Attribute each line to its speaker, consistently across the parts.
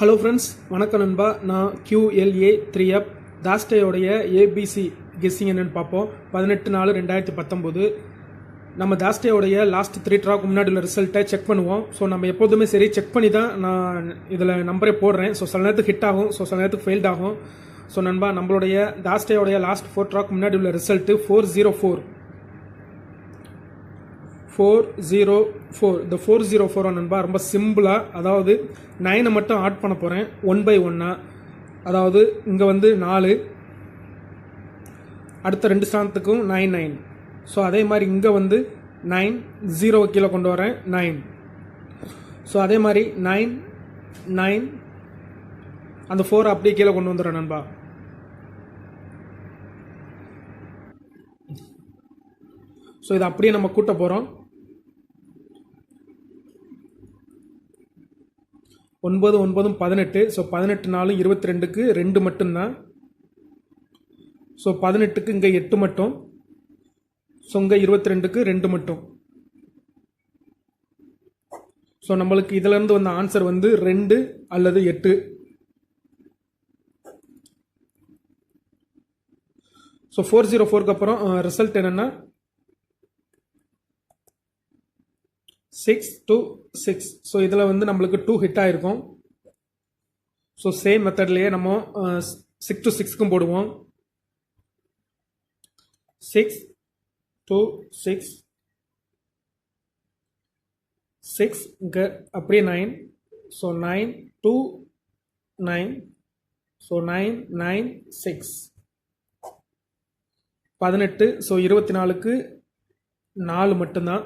Speaker 1: Hello friends, வணக்கம் நண்பா. நான் QLA 3F தாஸ்டேயோடைய ஏபிசி கெஸ்ஸிங் என்னென்னு பார்ப்போம். 18/4/2019 நம்ம தாஸ்டேயோடைய லாஸ்ட் 3 ட்ராக்கு முன்னாடி உள்ள ரிசல்ட்டை செக் பண்ணுவோம். ஸோ நம்ம எப்போதுமே சரி செக் பண்ணி தான் நான் இதில் நம்பரே போடுறேன். ஸோ சில நேரத்துக்கு ஹிட் ஆகும், ஸோ சில நேரத்துக்கு ஃபெயில்ட் ஆகும். ஸோ நண்பா, நம்மளுடைய தாஸ்டேயோடைய லாஸ்ட் 4 ட்ராக்கு முன்னாடி உள்ள ரிசல்ட்டு 404. இந்த 404 நண்பா ரொம்ப சிம்பிளாக, அதாவது 9 மட்டும் ஆட் பண்ண போகிறேன் 1 by 1. அதாவது இங்கே வந்து 4, அடுத்த 2 ஸ்தானத்துக்கும் 9. ஸோ அதே மாதிரி இங்கே வந்து 9, 0 கீழே கொண்டு வரேன் 9. ஸோ அதே மாதிரி 9, 9, அந்த 4 அப்படியே கீழே கொண்டு வந்துடுறேன் நண்பா. ஸோ இதை அப்படியே நம்ம கூட்ட போகிறோம். 9 9 18. ஸோ 18 4 22க்கு 2 மட்டும்தான். ஸோ 18க்கு இங்கே 8 மட்டும். ஸோ இங்கே 22க்கு 2 மட்டும். ஸோ நம்மளுக்கு இதிலேருந்து வந்த ஆன்சர் வந்து 2 அல்லது 8. ஸோ 404க்கு அப்புறம் ரிசல்ட் என்னென்னா 6 to 6. ஸோ இதில் வந்து நம்மளுக்கு 2 ஹிட் ஆகிருக்கும். ஸோ சேம் மெத்தட்லேயே நம்ம 6 to 6க்கும் போடுவோம். 6 to 6, 6 இங்கே அப்படியே 9. So 9 to 9. ஸோ 9 9 6 18. ஸோ 24க்கு 4 மட்டும்தான்.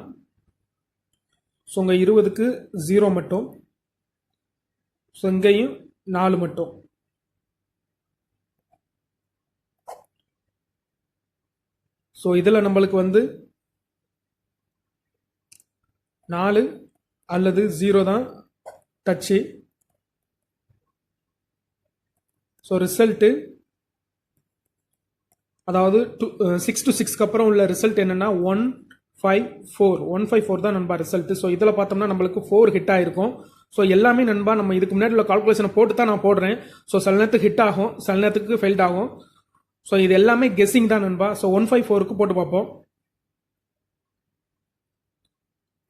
Speaker 1: ஸோ இங்கே 20க்கு 0 மட்டும். ஸோ இங்கேயும் 4 மட்டும். ஸோ இதில் நம்மளுக்கு வந்து 4 அல்லது 0 தான் டச்சு. ஸோ ரிசல்ட்டு, அதாவது 6 to 6க்கு அப்புறம் உள்ள ரிசல்ட் என்னென்னா 154 தான் நண்பா ரிசல்ட். ஸோ இதில் பார்த்தோம்னா நம்மளுக்கு 4 ஹிட் ஆகிருக்கும். ஸோ எல்லாமே நண்பா நம்ம இதுக்கு முன்னாடி உள்ள கால்குலேஷனை போட்டு தான் நான் போடுறேன். ஸோ சில நேரத்துக்கு ஹிட் ஆகும், சில நேரத்துக்கு ஃபெயில்ட் ஆகும். ஸோ இது எல்லாமே கெஸ்ஸிங் தான் நண்பா. ஸோ 154க்கு போட்டு பார்ப்போம்.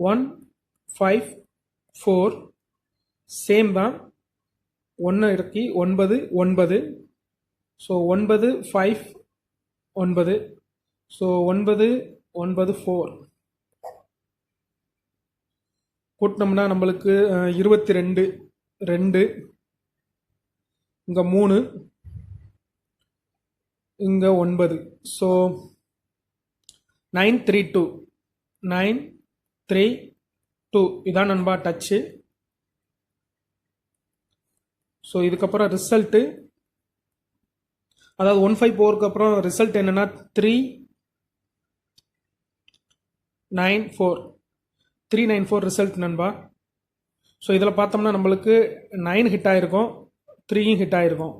Speaker 1: 154 சேம் தான். 1 இறக்கி 9 9. ஸோ 9 5 9. ஸோ 9 9 4 கூட்டினோம்னா நம்மளுக்கு 22 2. இங்கே 3, இங்கே 9. ஸோ 932 932 இதான் நண்பா டச்சு. ஸோ இதுக்கப்புறம் ரிசல்ட்டு, அதாவது 154க்கு அப்புறம் ரிசல்ட் என்னென்னா 394 ரிசல்ட் நண்பா. ஸோ இதில் பார்த்தோம்னா நம்மளுக்கு 9 ஹிட் ஆகிருக்கும், 3யும் ஹிட் ஆகிருக்கும்.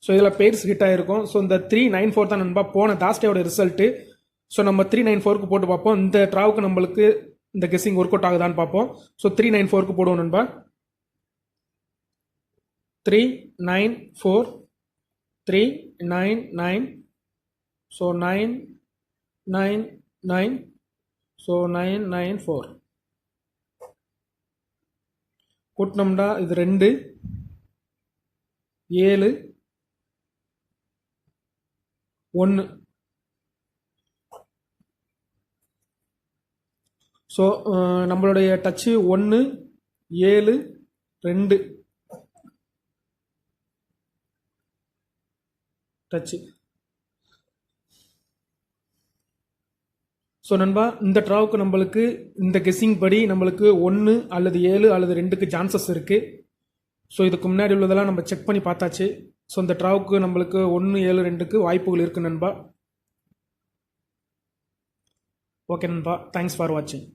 Speaker 1: ஸோ இதில் பேர்ஸ் ஹிட் ஆகிருக்கும். ஸோ இந்த 394 தான் நண்பா போன தாஸ்டேயோட ரிசல்ட்டு. ஸோ நம்ம 394க்கு போட்டு பார்ப்போம். இந்த ட்ராவுக்கு நம்மளுக்கு இந்த கெஸ்ஸிங் ஒர்க் அவுட் ஆகுதான்னு பார்ப்போம். ஸோ 394க்கு போடுவோம் நண்பா. 394 399. ஸோ 999. ஸோ 994 கூட்டினோம்னா இது 2 7 1. ஸோ நம்மளுடைய டச்சு 1 7 2 டச்சு. ஸோ நண்பா, இந்த ட்ராவுக்கு நம்மளுக்கு இந்த கெஸ்ஸிங் படி நம்மளுக்கு 1 அல்லது 7 அல்லது 2க்கு சான்சஸ் இருக்குது. ஸோ இதுக்கு முன்னாடி உள்ளதெல்லாம் நம்ம செக் பண்ணி பார்த்தாச்சு. ஸோ இந்த ட்ராவுக்கு நம்மளுக்கு 1 7 2க்கு வாய்ப்புகள் இருக்குது நண்பா. ஓகே நண்பா, தேங்க்ஸ் ஃபார் வாட்சிங்.